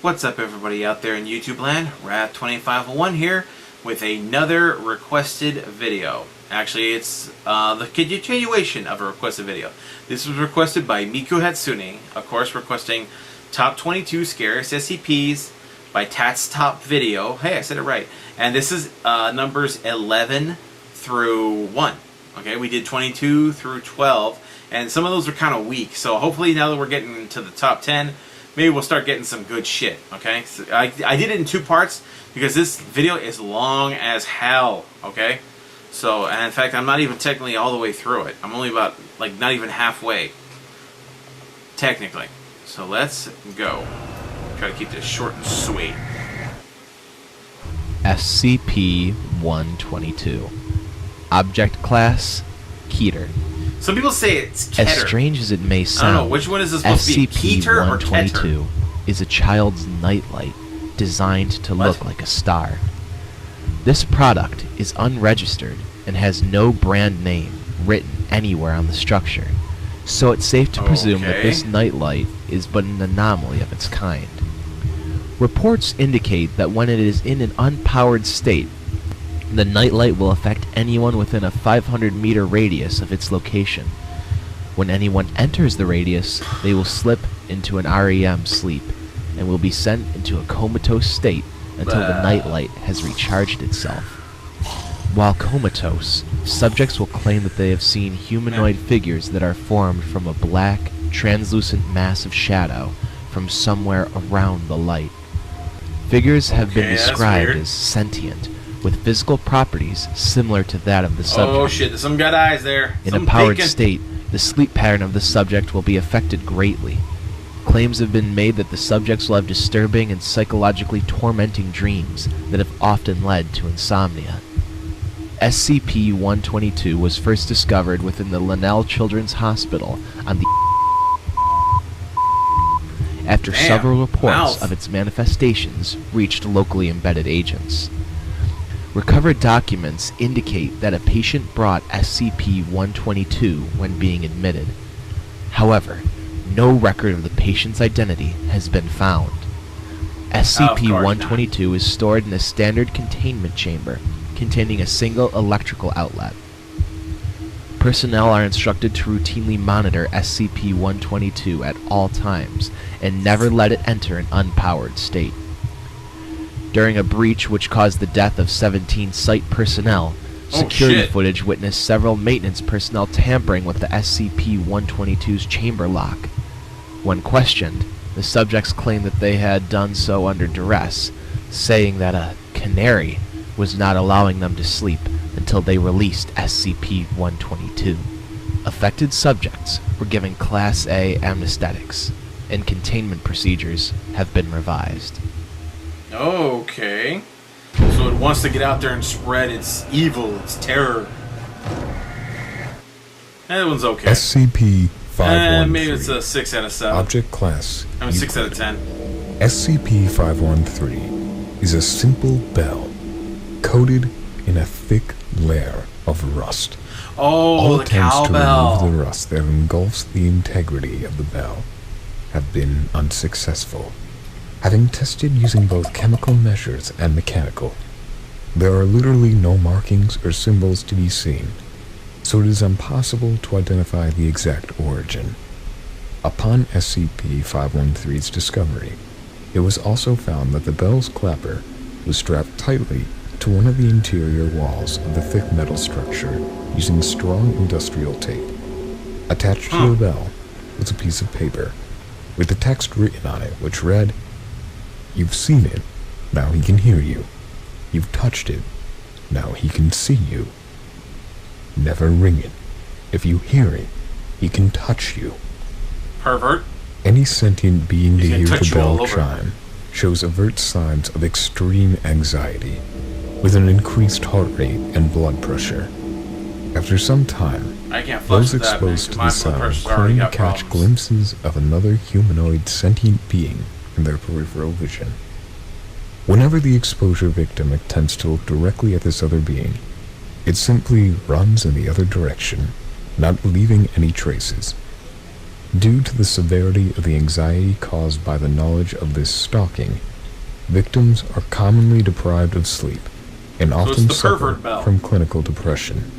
What's up, everybody out there in YouTube land? Rat2501 here with another requested video. Actually, it's the continuation of a requested video. This was requested by Miku Hatsune, of course, requesting top 22 scariest SCPs by Tat's Top Video. Hey, I said it right. And this is numbers 11 through 1. Okay, we did 22 through 12, and some of those are kind of weak. So hopefully, now that we're getting to the top 10, maybe we'll start getting some good shit, okay? So I did it in 2 parts because this video is long as hell, okay? So, and in fact, I'm not even technically all the way through it. I'm only about, like, not even halfway, technically. So let's go. Try to keep this short and sweet. SCP-122. Object Class, Keter. Some people say it's Keter. As strange as it may sound, I don't know, which one is this supposed to be, Keter or Keter? SCP-122 is a child's nightlight designed to look like a star. This product is unregistered and has no brand name written anywhere on the structure, so it's safe to presume that this nightlight is but an anomaly of its kind. Reports indicate that when it is in an unpowered state, the nightlight will affect anyone within a 500-meter radius of its location. When anyone enters the radius, they will slip into an REM sleep and will be sent into a comatose state until the nightlight has recharged itself. While comatose, subjects will claim that they have seen humanoid figures that are formed from a black, translucent mass of shadow from somewhere around the light. Figures have been described as sentient, with physical properties similar to that of the subject. Oh shit, some got eyes there. In a powered state, the sleep pattern of the subject will be affected greatly. Claims have been made that the subjects will have disturbing and psychologically tormenting dreams that have often led to insomnia. SCP-122 was first discovered within the Linnell Children's Hospital on the after several reports of its manifestations reached locally embedded agents. Recovered documents indicate that a patient brought SCP-122 when being admitted. However, no record of the patient's identity has been found. SCP-122 is stored in a standard containment chamber containing a single electrical outlet. Personnel are instructed to routinely monitor SCP-122 at all times and never let it enter an unpowered state. During a breach which caused the death of 17 site personnel, security footage witnessed several maintenance personnel tampering with the SCP-122's chamber lock. When questioned, the subjects claimed that they had done so under duress, saying that a canary was not allowing them to sleep until they released SCP-122. Affected subjects were given Class A anesthetics, and containment procedures have been revised. Okay. So it wants to get out there and spread its evil, its terror. That one's okay. SCP-513. Maybe it's a 6 out of 7. Object Class. I mean, 6 out of 10. SCP-513 is a simple bell coated in a thick layer of rust. Oh, all the attempts cowbell. to remove the rust that engulfs the integrity of the bell have been unsuccessful. Having tested using both chemical measures and mechanical, there are literally no markings or symbols to be seen, so it is impossible to identify the exact origin. Upon SCP-513's discovery, it was also found that the bell's clapper was strapped tightly to one of the interior walls of the thick metal structure using strong industrial tape. Attached to the bell was a piece of paper with the text written on it which read, "You've seen it, now he can hear you. You've touched it, now he can see you. Never ring it. If you hear it, he can touch you." Pervert. Any sentient being to hear the bell chime chime shows overt signs of extreme anxiety, with an increased heart rate and blood pressure. After some time, those exposed to the sound claim to catch glimpses of another humanoid sentient being in their peripheral vision. Whenever the exposure victim attempts to look directly at this other being, it simply runs in the other direction, not leaving any traces. Due to the severity of the anxiety caused by the knowledge of this stalking, victims are commonly deprived of sleep and often suffer from clinical depression.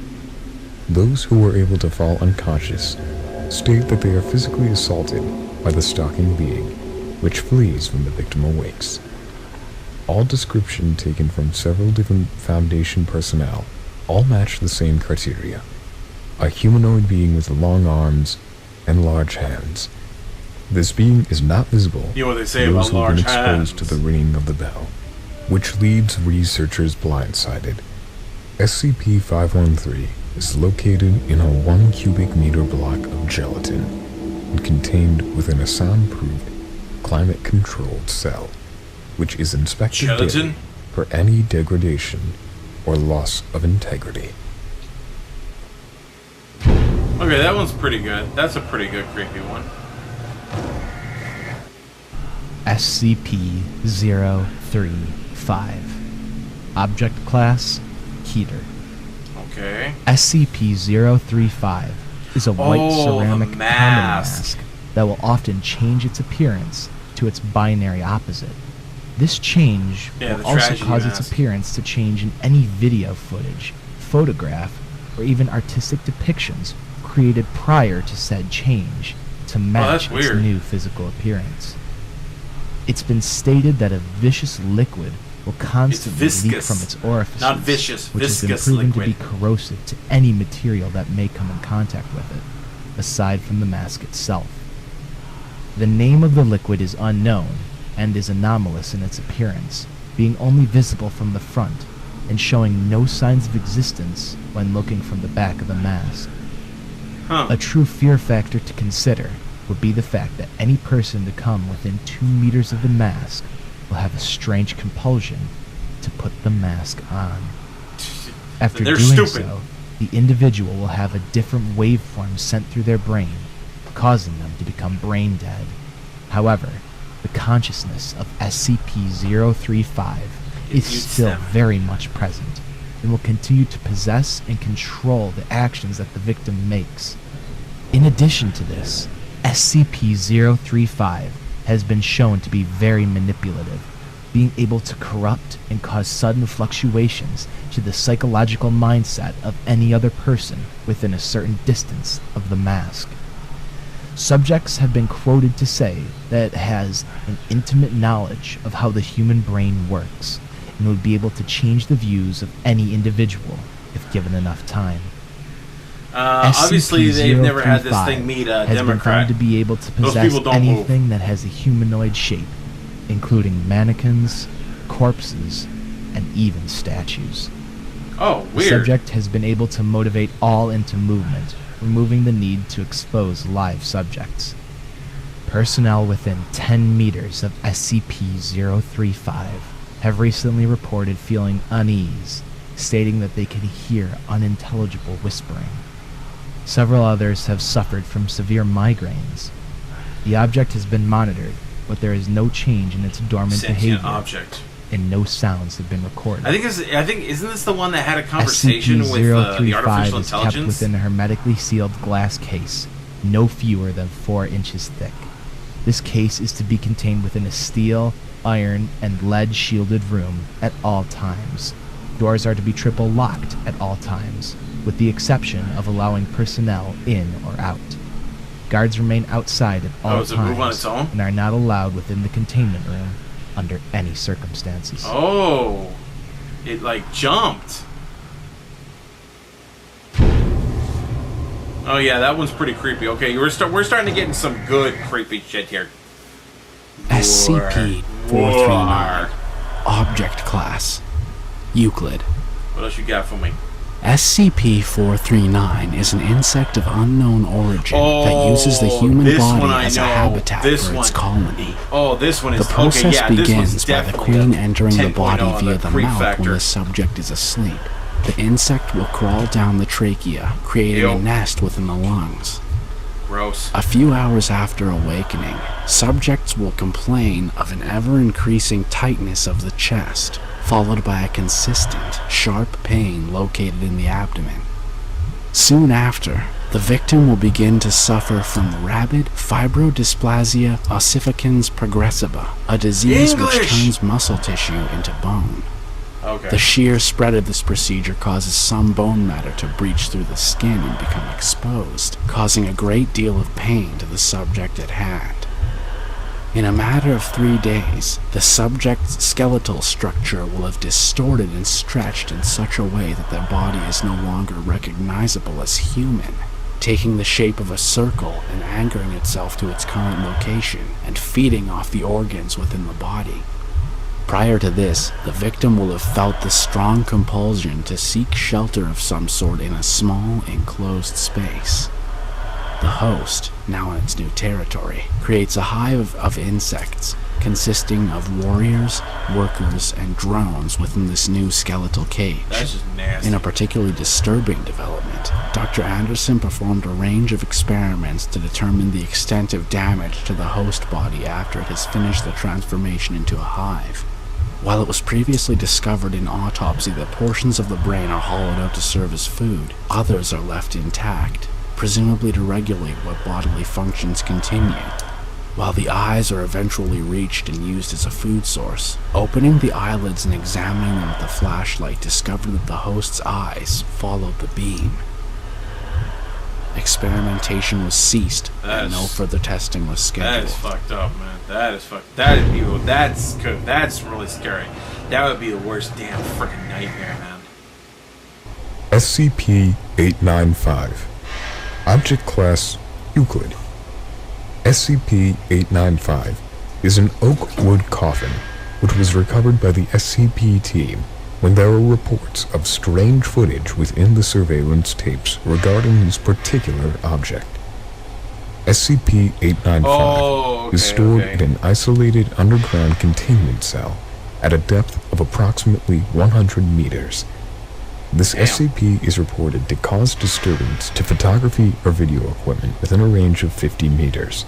Those who were able to fall unconscious state that they are physically assaulted by the stalking being, which flees when the victim awakes. All description taken from several different Foundation personnel all match the same criteria: a humanoid being with long arms and large hands. This being is not visible You know what they to say those about who have been large hands. exposed to the ringing of the bell, which leaves researchers blindsided. SCP-513 is located in a 1 cubic meter block of gelatin and contained within a soundproofed, climate-controlled cell, which is inspected daily Gelatin? for any degradation or loss of integrity. Okay, that one's pretty good. That's a pretty good creepy one. SCP-035. Object Class Heater. Okay. SCP-035 is a white Oh, ceramic the common mask. mask that will often change its appearance to its binary opposite. This change Yeah, will the also tragedy cause its mask. appearance to change in any video footage, photograph, or even artistic depictions created prior to said change to match its weird. new physical appearance. It's been stated that a vicious liquid will constantly leak viscous. from its orifices, Not vicious, which has been viscous proven liquid. to be corrosive to any material that may come in contact with it, aside from the mask itself. The name of the liquid is unknown and is anomalous in its appearance, being only visible from the front and showing no signs of existence when looking from the back of the mask. Huh. A true fear factor to consider would be the fact that any person to come within 2 meters of the mask will have a strange compulsion to put the mask on. After They're doing stupid. so, the individual will have a different waveform sent through their brain, causing them to become brain dead. However, the consciousness of SCP-035 is Mutes still them. very much present and will continue to possess and control the actions that the victim makes. In addition to this, SCP-035 has been shown to be very manipulative, being able to corrupt and cause sudden fluctuations to the psychological mindset of any other person within a certain distance of the mask. Subjects have been quoted to say that it has an intimate knowledge of how the human brain works and would be able to change the views of any individual if given enough time. Obviously, they've never had this SCP-035 thing meet a has been found Democrat. to be able to Those possess people don't move. anything that has a humanoid shape, including mannequins, corpses, and even statues. Oh, The weird. subject has been able to motivate all into movement, removing the need to expose live subjects. Personnel within 10 meters of SCP-035 have recently reported feeling unease, stating that they can hear unintelligible whispering. Several others have suffered from severe migraines. The object has been monitored, but there is no change in its dormant Sentient behavior, object. and no sounds have been recorded. I think isn't this the one that had a conversation with the SCP-035 artificial is kept intelligence? within a hermetically sealed glass case, no fewer than 4 inches thick. This case is to be contained within a steel, iron, and lead shielded room at all times. Doors are to be triple locked at all times, with the exception of allowing personnel in or out. Guards remain outside at all does it move on its times own? and are not allowed within the containment room under any circumstances. Oh, it like jumped. Oh yeah, that one's pretty creepy. Okay, we're starting to get in some good creepy shit here. SCP-439 Object Class Euclid. What else you got for me? SCP-439 is an insect of unknown origin that uses the human this one body I as a know. habitat This for its one. colony. Oh, this one is The process okay. Yeah, this one's begins by the definitely queen a entering the 10.0 body on via the creep mouth factor. when the subject is asleep. The insect will crawl down the trachea, creating Ew. a nest within the lungs. Gross. A few hours after awakening, subjects will complain of an ever-increasing tightness of the chest, followed by a consistent, sharp pain located in the abdomen. Soon after, The victim will begin to suffer from rabid fibrodysplasia ossificans progressiva, a disease which turns muscle tissue into bone. Okay. The sheer spread of this procedure causes some bone matter to breach through the skin and become exposed, causing a great deal of pain to the subject at hand. In a matter of 3 days, the subject's skeletal structure will have distorted and stretched in such a way that their body is no longer recognizable as human, taking the shape of a circle and anchoring itself to its current location and feeding off the organs within the body. Prior to this, the victim will have felt the strong compulsion to seek shelter of some sort in a small, enclosed space. The host, now in its new territory, creates a hive of insects consisting of warriors, workers, and drones within this new skeletal cage. That's just nasty. In a particularly disturbing development, Dr. Anderson performed a range of experiments to determine the extent of damage to the host body after it has finished the transformation into a hive. While it was previously discovered in autopsy that portions of the brain are hollowed out to serve as food, others are left intact, presumably to regulate what bodily functions continue. While the eyes are eventually reached and used as a food source, opening the eyelids and examining them with a flashlight discovered that the host's eyes followed the beam. Experimentation was ceased and no further testing was scheduled. That is fucked up, man. That is fucked. That is evil. That's good. That's really scary. That would be the worst damn freaking nightmare, man. SCP-895. Object Class Euclid. SCP-895 is an oak wood coffin which was recovered by the SCP team when there were reports of strange footage within the surveillance tapes regarding this particular object. SCP-895 is stored in an isolated underground containment cell at a depth of approximately 100 meters. This SCP is reported to cause disturbance to photography or video equipment within a range of 50 meters.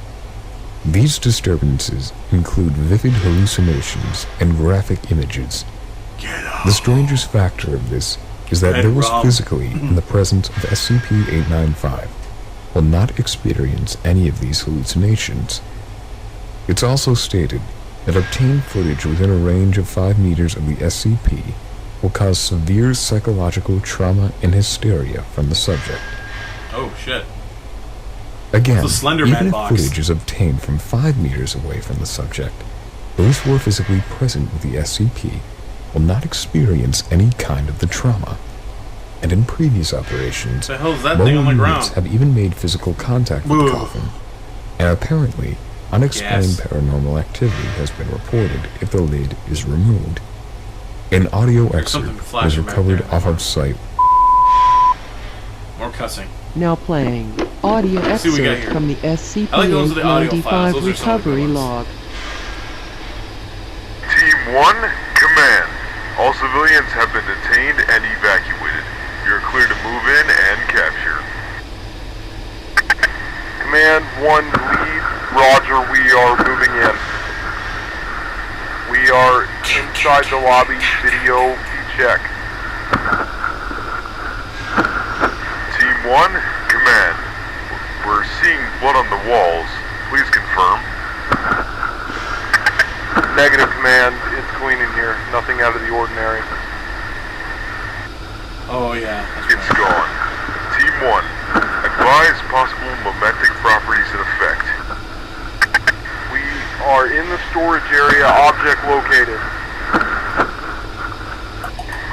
These disturbances include vivid hallucinations and graphic images. The strangest factor of this is that those physically in the presence of SCP-895 will not experience any of these hallucinations. It's also stated that obtained footage within a range of 5 meters of the SCP will cause severe psychological trauma and hysteria from the subject. Oh shit. Again, it's a Slender even Man if box. footage is obtained from 5 meters away from the subject, those who are physically present with the SCP will not experience any kind of the trauma. And in previous operations, What the hell is that thing on the ground? have even made physical contact with the coffin. And apparently, unexplained paranormal activity has been reported if the lid is removed. An audio excerpt was flashing back recovered there. off of site. More cussing. Now playing audio Let's see what we got excerpt here. from the I like those are the audio files. SCP-895 Those are some of the recovery good ones. log. Team 1, command. All civilians have been detained and evacuated. You're clear to move in and capture. Command 1, lead. Roger, we are moving in. We are inside the lobby. Video check. Team 1, command. We're seeing blood on the walls. Please confirm. Negative, command. It's clean in here. Nothing out of the ordinary. Oh yeah. It's gone. Team 1, advise possible memetic properties in effect. We are in the storage area. Object located.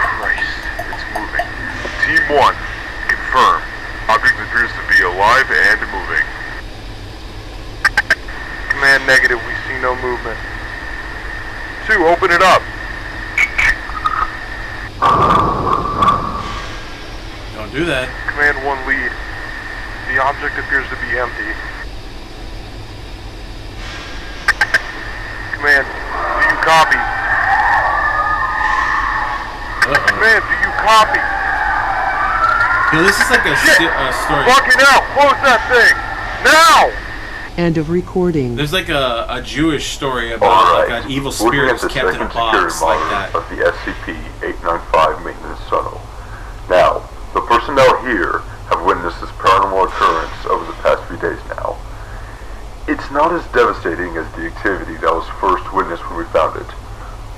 Christ, it's moving. Team 1, confirm. Object appears to be alive and moving. Command negative, we see no movement. 2, open it up. Don't do that. Command 1 lead. The object appears to be empty. Command, do you copy? Command, do you copy? Yo, this is like a story. Fucking hell, close that thing! Now! End of recording. There's like a Jewish story about like an evil spirit was kept in a box like that. Of the SCP-895 maintenance tunnel. Now, the personnel here have witnessed this paranormal paranormal occurrence over the past few days now. It's not as devastating as the activity that was first witnessed when we found it.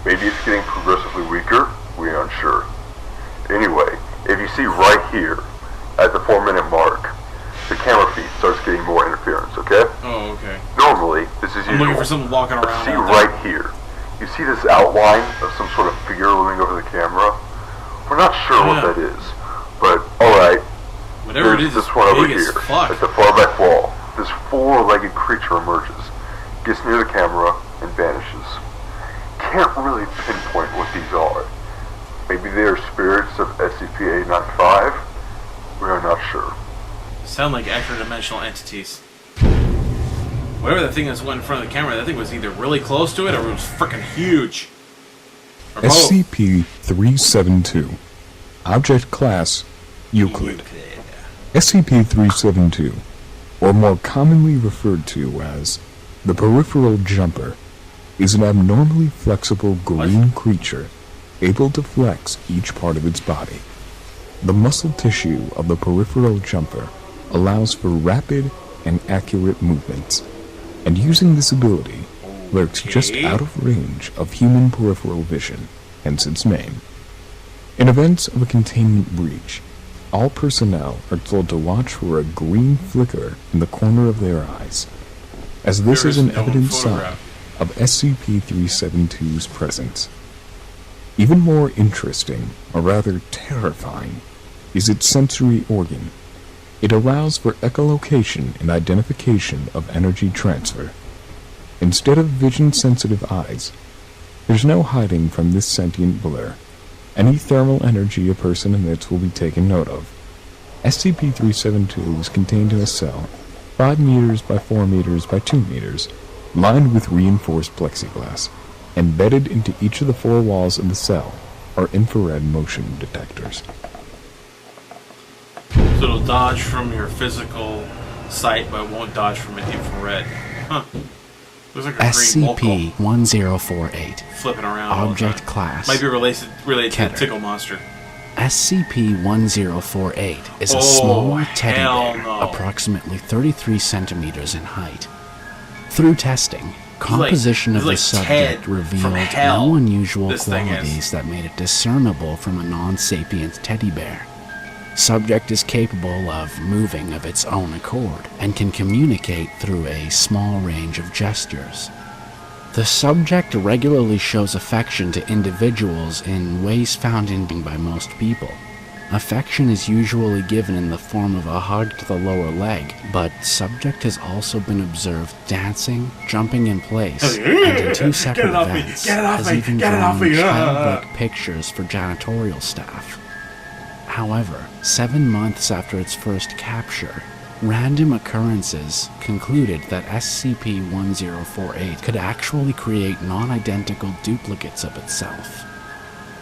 Maybe it's getting progressively weaker, we're unsure. Anyway, if you see right here, at the 4-minute mark, the camera feed starts getting more interference, okay? Oh, okay. Normally, this is usual. I'm looking for someone walking But around. see right here. You see this outline of some sort of figure looming over the camera? We're not sure what that is, but alright. Whatever it is, this one over big as here, fuck. at the far back wall. This 4-legged creature emerges, gets near the camera, and vanishes. Can't really pinpoint what these are. Maybe they are spirits of SCP-895? We are not sure. Sound like extra-dimensional entities. Whatever that thing is went in front of the camera, that thing was either really close to it or it was freaking huge. Or both. SCP-372. Object Class Euclid. SCP-372, or more commonly referred to as the Peripheral Jumper, is an abnormally flexible green creature able to flex each part of its body. The muscle tissue of the Peripheral Jumper allows for rapid and accurate movements, and using this ability lurks just out of range of human peripheral vision, hence its name. In events of a containment breach, all personnel are told to watch for a green flicker in the corner of their eyes, as this is an evident sign of SCP-372's presence. Even more interesting, or rather terrifying, is its sensory organ. It allows for echolocation and identification of energy transfer. Instead of vision-sensitive eyes, there's no hiding from this sentient blur. Any thermal energy a person emits will be taken note of. SCP-372 is contained in a cell 5 meters by 4 meters by 2 meters, lined with reinforced plexiglass. Embedded into each of the 4 walls of the cell are infrared motion detectors. So it'll dodge from your physical sight, but it won't dodge from an infrared. Huh. Looks like a green vocal SCP-1048. Flipping around all the Object time. Class Might be related to the Keter. tickle monster. SCP-1048 is a Oh, small teddy hell bear, no. approximately 33 centimeters in height. Through testing, composition he's of the like subject Ted from revealed hell, no unusual this thing is. qualities that made it discernible from a non-sapient teddy bear. Subject is capable of moving of its own accord and can communicate through a small range of gestures. The subject regularly shows affection to individuals in ways found in by most people. Affection is usually given in the form of a hug to the lower leg, but subject has also been observed dancing, jumping in place, and in 2 separate events has even drawn childlike pictures for janitorial staff. However, 7 months after its first capture, random occurrences concluded that SCP-1048 could actually create non-identical duplicates of itself.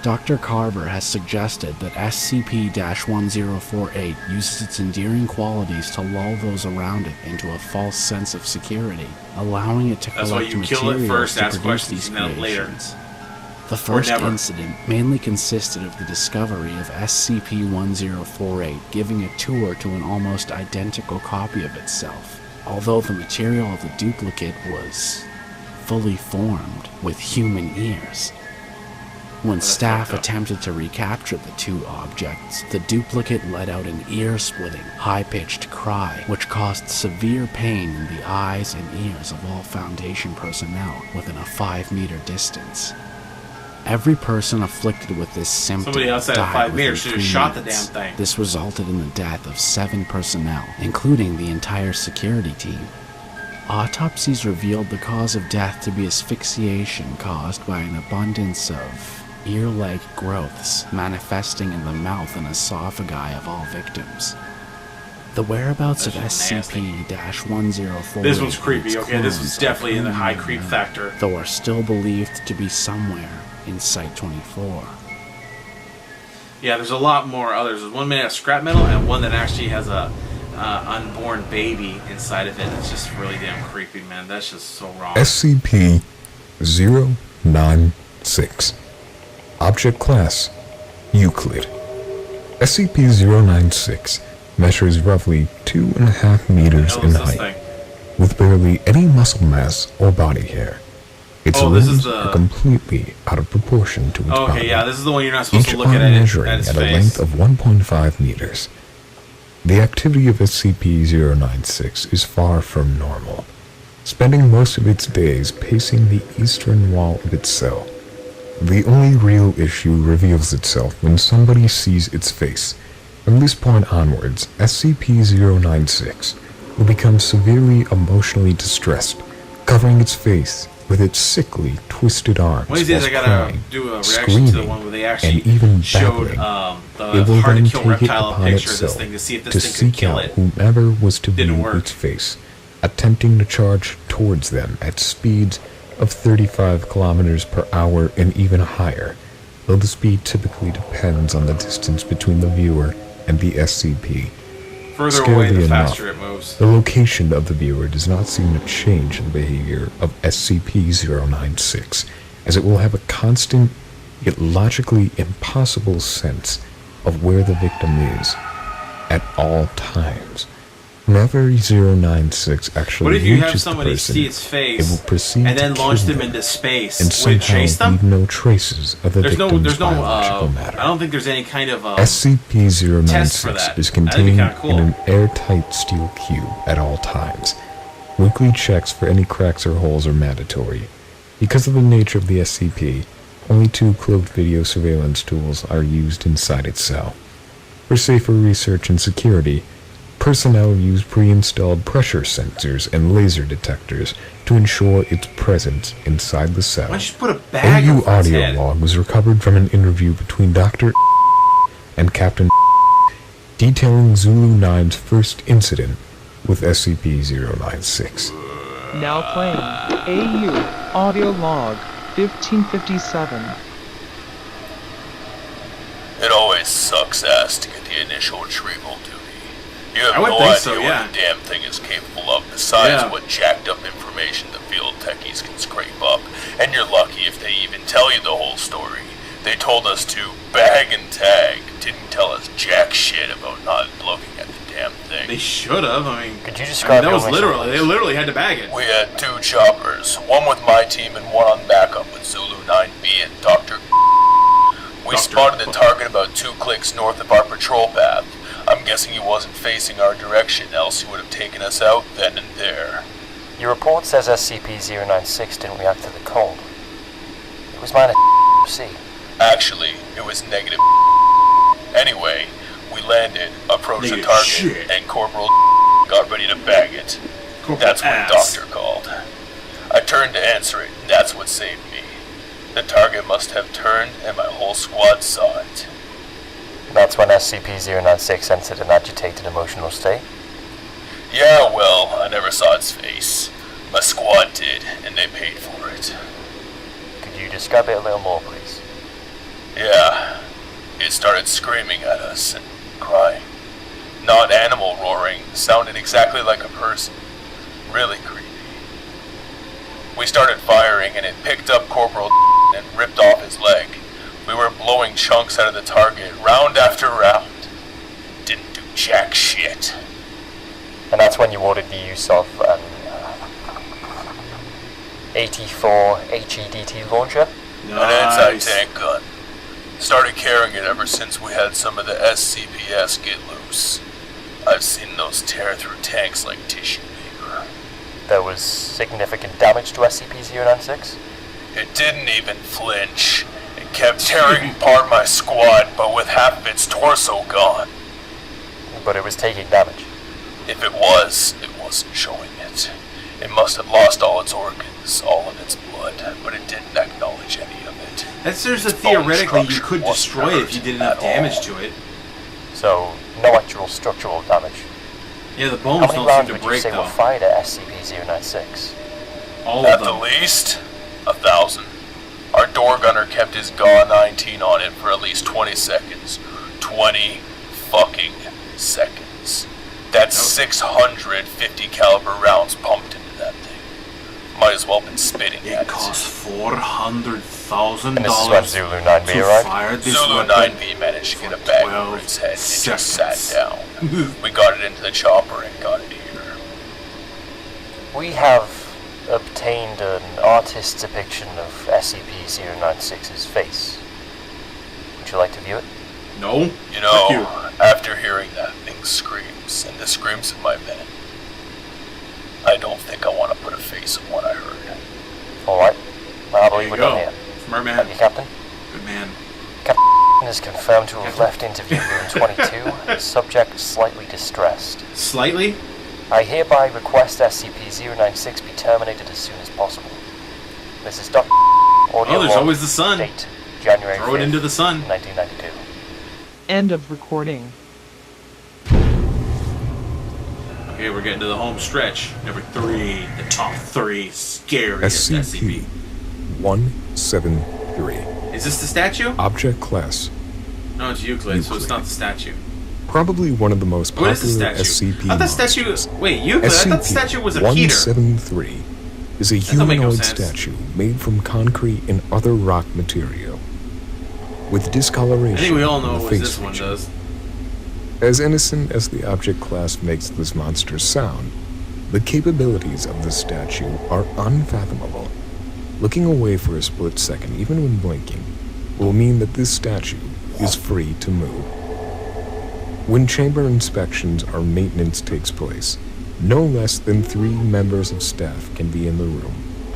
Dr. Carver has suggested that SCP-1048 uses its endearing qualities to lull those around it into a false sense of security, allowing it to That's why collect you kill it materials first, to ask produce questions, these and then later. creations. The first never. incident mainly consisted of the discovery of SCP-1048 giving a tour to an almost identical copy of itself, although the material of the duplicate was fully formed with human ears. When staff attempted to recapture the 2 objects, the duplicate let out an ear-splitting, high-pitched cry, which caused severe pain in the eyes and ears of all Foundation personnel within a 5-meter distance. Every person afflicted with this symptom Somebody outside of died 5 within meters should have 3 shot the minutes. damn thing. This resulted in the death of 7 personnel, including the entire security team. Autopsies revealed the cause of death to be asphyxiation caused by an abundance of ear-like growths manifesting in the mouth and esophagi of all victims. The whereabouts of That's just SCP-1048 This one's creepy, and its okay? This one's clones definitely in the are high creep unknown, factor. though are still believed to be somewhere in Site-24. Yeah, there's a lot more others. There's one made out of scrap metal and one that actually has a unborn baby inside of it. It's just really damn creepy, man. That's just so wrong. SCP-096. Object Class Euclid. SCP-096 measures roughly 2.5 meters Hell in is this height, thing? with barely any muscle mass or body hair. Its Oh, this is limbs the- are completely out of proportion to its body. Okay, yeah, this is the one you're not supposed Each to look arm at measuring at its at a face. length of 1.5 meters. The activity of SCP-096 is far from normal, spending most of its days pacing the eastern wall of its cell. The only real issue reveals itself when somebody sees its face. From this point onwards, SCP-096 will become severely emotionally distressed, covering its face with its sickly, twisted arms One of these days I whilst gotta crying, do a reaction screaming, to the one where they actually and even showed babbling. the It will hard then to kill take it reptile upon picture of this itself thing to see if to this thing could seek kill out it. whomever was to Didn't view work. its face, attempting to charge towards them at speeds of 35 kilometers per hour and even higher, though the speed typically depends on the distance between the viewer and the SCP. Further away, the Scarily faster enough, it moves. The location of the viewer does not seem to change the behavior of SCP-096, as it will have a constant, yet logically impossible sense of where the victim is at all times. Whenever 096 actually What if you have reaches the somebody person, see its it face will proceed and then to launch kill them them into space? and Would it somehow chase them? leave no traces of the There's victim's no, biological matter. I don't think there's any kind of test for SCP-096 that. is That'd be contained kinda cool. in an airtight steel cube at all times. Weekly checks for any cracks or holes are mandatory. Because of the nature of the SCP, only 2 cloaked video surveillance tools are used inside its cell. For safer research and security, personnel use pre-installed pressure sensors and laser detectors to ensure its presence inside the cell. Why don't you put a bag AU over its audio head? log was recovered from an interview between Dr. and Captain detailing Zulu 9's first incident with SCP-096. Now playing AU audio log 1557. It always sucks ass to get the initial retrieval duty. You have I would no think idea so, what yeah. the damn thing is capable of, besides Yeah. what jacked up information the field techies can scrape up. And you're lucky if they even tell you the whole story. They told us to bag and tag, didn't tell us jack shit about not looking at the damn thing. They should have. I mean, Could you describe that your was mission, literally. please? They literally had to bag it. We had 2 choppers, one with my team and one on backup with Zulu 9B and Dr. We Dr. spotted the target about 2 clicks north of our patrol path. I'm guessing he wasn't facing our direction, else he would have taken us out then and there. Your report says SCP-096 didn't react to the cold. It was minus C. Actually, it was negative. Anyway, we landed, approached the Negative target, shit. and Corporal got ready to bag it. Corporal That's when ass. Doctor called. I turned to answer it, and that's what saved me. The target must have turned, and my whole squad saw it. That's when SCP-096 entered an agitated emotional state. Yeah, well, I never saw its face. My squad did, and they paid for it. Could you describe it a little more, please? Yeah, it started screaming at us and crying. Not animal roaring, sounded exactly like a person. Really creepy. We started firing and it picked up Corporal and ripped off his leg. We were blowing chunks out of the target, round after round. Didn't do jack shit. And that's when you ordered the use of an 84 HEDT launcher? An anti-tank Nice. gun. Started carrying it ever since we had some of the SCPS get loose. I've seen those tear through tanks like tissue paper. There was significant damage to SCP-096? It didn't even flinch. It kept tearing apart my squad, but with half of its torso gone. But it was taking damage. If it wasn't showing it. It must have lost all its organs, all of its blood, but it didn't acknowledge any of it. That's there's a Its bone theoretically you structure could wasn't destroy it if you hurt did enough at damage all. to it. So, no actual structural damage. Yeah, the How bones many don't rounds seem would to you break say were though. fired at SCP-096? All At of the them. least, 1,000. Our door gunner kept his GAW-19 on it for at least 20 seconds. 20 fucking seconds. That's 650 caliber rounds pumped into that thing. Might as well been spitting at It it. costs $400,000 And this is when Zulu 9B to arrived? fire this Zulu weapon 9B managed to get a bag over its head and it just sat down. We got it into the chopper and got it here. We have obtained an artist's depiction of SCP-096's face. Would you like to view it? No. You Fuck know, you. after hearing that thing screams and the screams of my men, I don't think I want to put a face on what I heard. Alright. I There believe you we're go. done here. Smart Thank man. you, Captain. Good man. Captain is confirmed to have left interview room 22, subject slightly distressed. Slightly? I hereby request SCP-096 be terminated as soon as possible. This is Dr. Audio Oh, there's log, always the sun. Date, January Throw it 5th, into the sun. 1992. End of recording. Okay, we're getting to the home stretch. Number 3, the top 3 scariest SCP. SCP-173. Is this the statue? Object Class. No, it's Euclid, so it's not the statue. Probably one of the most What popular is the statue? SCP I thought the statue. monsters. Wait, Euclid? I thought the statue was a Peter. SCP-173 is a don't make no humanoid sense. statue made from concrete and other rock material, with discoloration I think we all in know the what face this one region. does. As innocent as the object class makes this monster sound, the capabilities of this statue are unfathomable. Looking away for a split second, even when blinking, will mean that this statue is free to move. When chamber inspections or maintenance takes place, no less than 3 members of staff can be in the room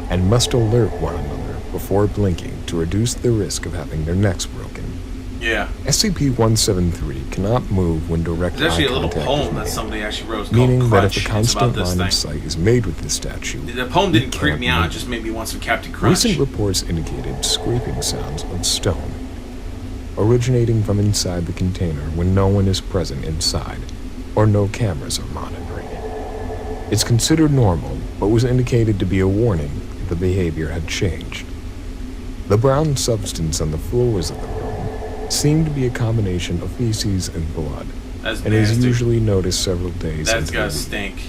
and must alert one another before blinking to reduce the risk of having their necks broken. Yeah. SCP-173 cannot move when direct There's actually eye a little contact poem is that made, somebody actually wrote meaning called that if Crunch. a It's constant about this line of thing. sight is made with this statue, The poem didn't it creep can't me out, it move. just made me want some Captain Crunch. Recent reports indicated scraping sounds of stone, originating from inside the container when no one is present inside, or no cameras are monitoring it. It's considered normal, but was indicated to be a warning that the behavior had changed. The brown substance on the floors of the room seemed to be a combination of feces and blood, That's and is nasty. usually noticed several days That's into the gotta week. stink.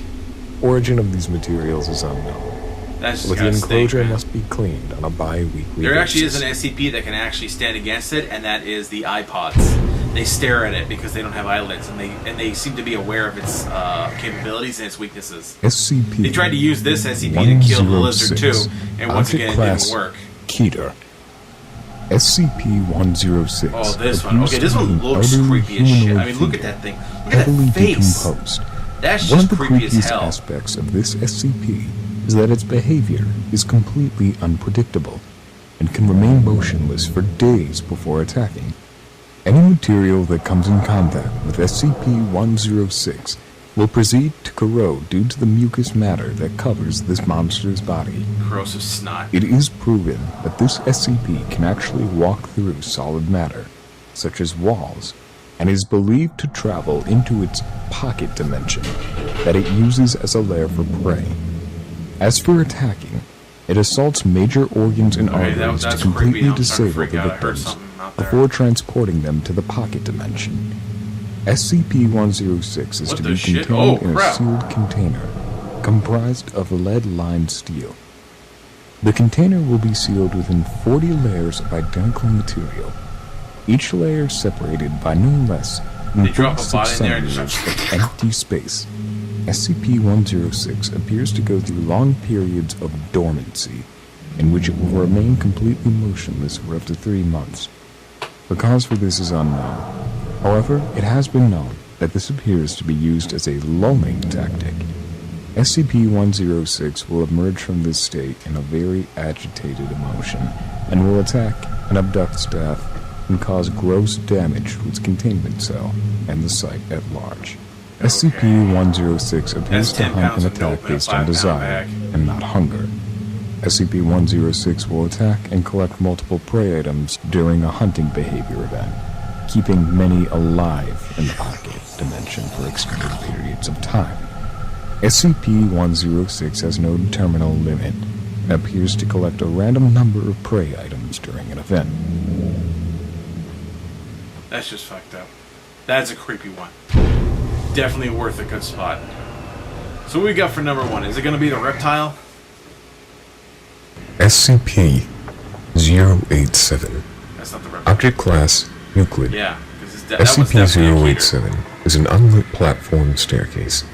Origin of these materials is unknown, That's just but the gotta stink, enclosure man. must be cleaned on a bi-weekly There actually is basis. an SCP that can actually stand against it, and that is the iPods. They stare at it because they don't have eyelids, and they seem to be aware of its capabilities and its weaknesses. SCP. They tried to use this SCP to kill the lizard too, 106, and once Object again it Class didn't work. Keter. SCP-106. Oh, this one. appears Okay, this to be one an looks elderly creepy as shit. I humanoid mean, look at figure, that thing. Look at heavily that face. decomposed. That's One just of the creepy as creepiest hell. aspects of this SCP is that its behavior is completely unpredictable and can remain motionless for days before attacking. Any material that comes in contact with SCP-106 will proceed to corrode due to the mucus matter that covers this monster's body. Corrosive snot. It is proven that this SCP can actually walk through solid matter, such as walls, and is believed to travel into its pocket dimension that it uses as a lair for prey. As for attacking, it assaults major organs and Okay, arteries to that's completely creepy. I'm starting to disable freak the out. I heard victims something out there. before transporting them to the pocket dimension. SCP-106 is What to the be shit? contained Oh, in a crap. sealed container comprised of lead-lined steel. The container will be sealed within 40 layers of identical material, each layer separated by no less than They drop a 36 body in there and centimeters just- of empty space. SCP-106 appears to go through long periods of dormancy, in which it will remain completely motionless for up to 3 months. The cause for this is unknown. However, it has been known that this appears to be used as a lulling tactic. SCP-106 will emerge from this state in a very agitated emotion, and will attack and abduct staff and cause gross damage to its containment cell and the site at large. SCP-106 appears That's to 10 hunt pounds and of dope attack in a based on 5-pound desire bag. and not hunger. SCP-106 will attack and collect multiple prey items during a hunting behavior event, keeping many alive in the pocket dimension for extended periods of time. SCP-106 has no terminal limit and appears to collect a random number of prey items during an event. That's just fucked up. That's a creepy one. Definitely worth a good spot. So what we got for number 1? Is it going to be the reptile? SCP SCP-087. That's not the reference. Object Class Euclid. Yeah, because that was definitely a keter. SCP-087 is an unlit platform staircase.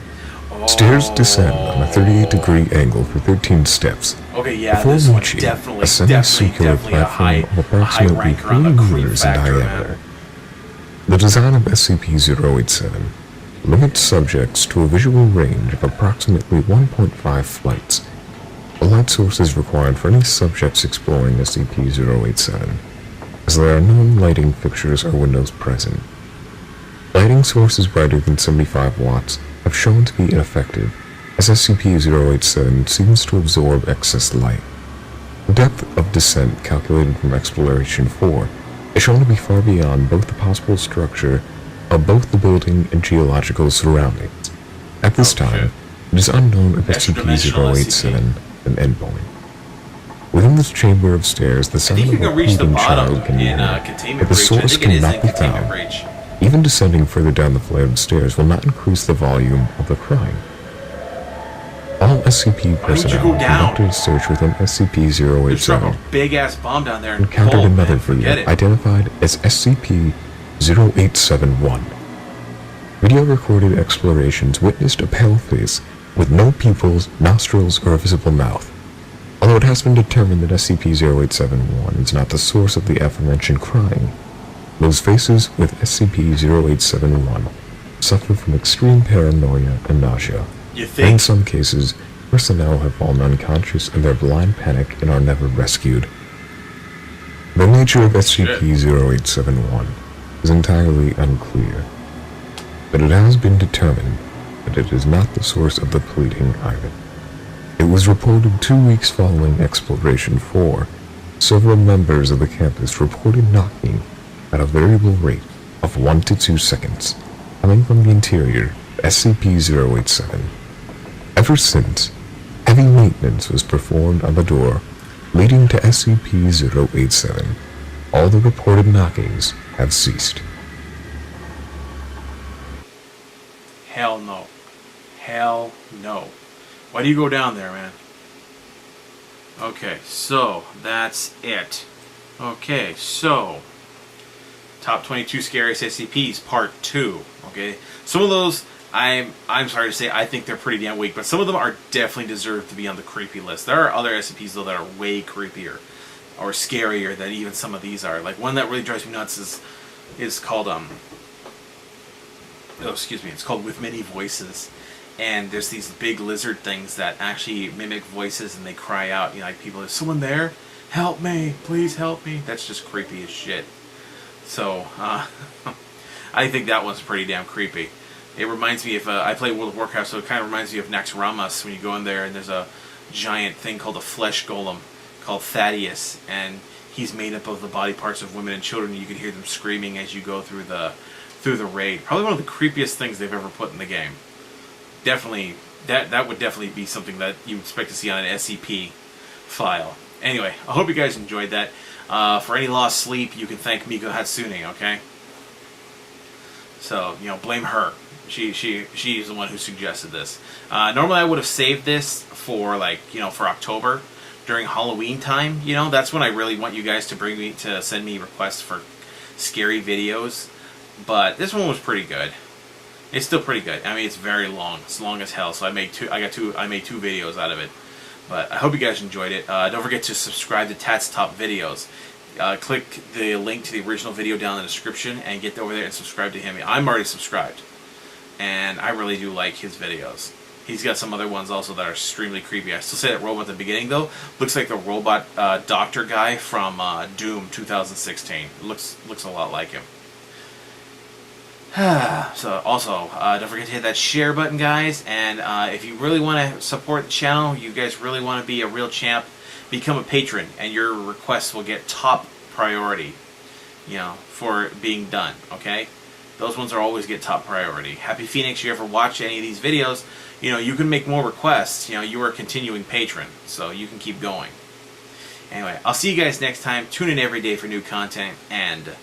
Stairs descend on a 38-degree angle for 13 steps. Okay, yeah, before this one's reaching definitely a semicircular a high, platform of approximately ranker 40 on the creep meters in factor diameter. matter. The design of SCP-087 limits subjects to a visual range of approximately 1.5 flights. A light source is required for any subjects exploring SCP-087, as there are no lighting fixtures or windows present. Lighting sources brighter than 75 watts have shown to be ineffective, as SCP-087 seems to absorb excess light. The depth of descent calculated from Exploration 4 is shown to be far beyond both the possible structure of both the building and geological surroundings. At this time, it is unknown if SCP-087 an endpoint. Within this chamber of stairs, the sound of a breathing child can be heard, but the source cannot be found. Even descending further down the flared stairs will not increase the volume of the crying. All SCP personnel conducted a search within SCP-087 big ass bomb down there. encountered another video identified as SCP-0871. Video recorded explorations witnessed a pale face with no pupils, nostrils, or a visible mouth. Although it has been determined that SCP-0871 is not the source of the aforementioned crying, those faces with SCP-0871 suffer from extreme paranoia and nausea. You And in think? some cases, personnel have fallen unconscious in their blind panic and are never rescued. The nature of SCP-0871 is entirely unclear, but it has been determined that it is not the source of the pleading either. It was reported 2 weeks following Exploration 4. Several members of the campus reported knocking at a variable rate of 1 to 2 seconds, coming from the interior of SCP-087. Ever since, heavy maintenance was performed on the door leading to SCP-087. All the reported knockings have ceased. Hell no. Hell no. Why do you go down there, man? Okay, so that's it. Okay, so top 22 scariest SCPs part 2. Okay, some of those I'm sorry to say I think they're pretty damn weak, but some of them are definitely deserve to be on the creepy list. There are other SCPs though that are way creepier or scarier than even some of these are. Like one that really drives me nuts is called it's called With Many Voices. And there's these big lizard things that actually mimic voices and they cry out, you know, like people, is someone there? Help me, please help me. That's just creepy as shit. So, I think that one's pretty damn creepy. It reminds me of, I play World of Warcraft, so it kind of reminds me of Naxxramas when you go in there and there's a giant thing called a flesh golem called Thaddeus, and he's made up of the body parts of women and children. You can hear them screaming as you go through the raid. Probably one of the creepiest things they've ever put in the game. Definitely, that would definitely be something that you expect to see on an SCP file. Anyway, I hope you guys enjoyed that. For any lost sleep, you can thank Miku Hatsune, okay? So, you know, blame her. She's the one who suggested this. Normally I would have saved this for, like, you know, for October during Halloween time. You know, that's when I really want you guys to send me requests for scary videos. But this one was pretty good. It's still pretty good. I mean, it's very long. It's long as hell. So I made two videos out of it. But I hope you guys enjoyed it. Don't forget to subscribe to Tat's Top Videos. Click the link to the original video down in the description and get over there and subscribe to him. I'm already subscribed, and I really do like his videos. He's got some other ones also that are extremely creepy. I still say that robot at the beginning though looks like the robot doctor guy from Doom 2016. Looks a lot like him. So also, don't forget to hit that share button, guys, and if you really want to support the channel, you guys really want to be a real champ, become a patron, and your requests will get top priority, you know, for being done, okay? Those ones are always get top priority. Happy Phoenix, you ever watch any of these videos, you know, you can make more requests, you know, you are a continuing patron, so you can keep going. Anyway, I'll see you guys next time. Tune in every day for new content, and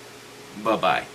bye-bye.